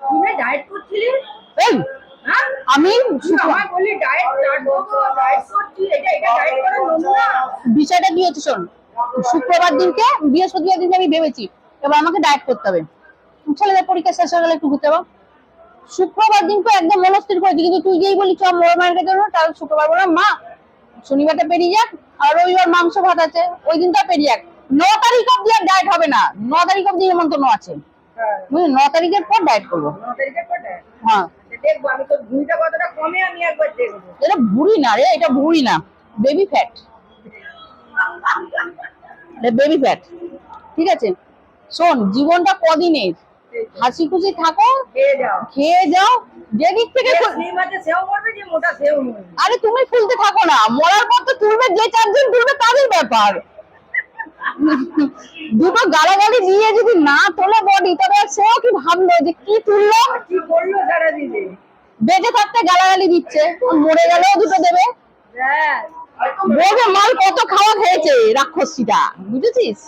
তুমি ডায়েট করছিলি? এই আমি বিষয়টা কি হচ্ছে শোন, শুক্রবার দিনকে বৃহস্পতিবার দিনকে আমি ভেবেছি এবার আমাকে ডায়েট করতে হবে, ছেলেদের পরীক্ষা শেষ হয়ে গেলে একটু ঘুরতে যাবো। শুক্রবার দিন তো একদম মনস্থির করেছি, কিন্তু তুই যেই বলি সব মোড় মার্কেটের জন্য, তাহলে শুক্রবার বললাম মা শনিবারটা পেরিয়ে যাক, আর রবিবার মাংস ভাত আছে ওই দিনটা পেরিয়ে যাক। 9 তারিখ অব্দি আর ডায়েট হবে না, 9 তারিখ অব্দি নিমন্ত্রণ আছে, বুঝলি? 9 তারিখের পর ডায়েট করবো। হ্যাঁ দেখবো আমি তো ভুঁড়িটা কতটা কমে, আমি একবার দেখবো। এটা ভুঁড়ি না রে, এটা ভুঁড়ি না, বেবি ফ্যাট, বেবি ফ্যাট। ঠিক আছে শোন, জীবনটা কদিনের, হাসি খুশি থাকো, খেয়ে যাও, যেদিক থেকে আরে তুমি ফুলতে থাকো না, মরার পর তো তুলবে যে 4 জন তুলবে তাদের ব্যাপার। দুটো গালাগালি দিয়ে যদি না তোলে বডি, তবে সেও কি ভাবলো যে কি তুললো, কি করলো সারাদিনে। বেঁচে থাকতে গালাগালি দিচ্ছে, মরে গেলেও দুটো দেবে। বলবে মাল কত খাওয়া খেয়েছে রাক্ষসীটা, বুঝেছিস?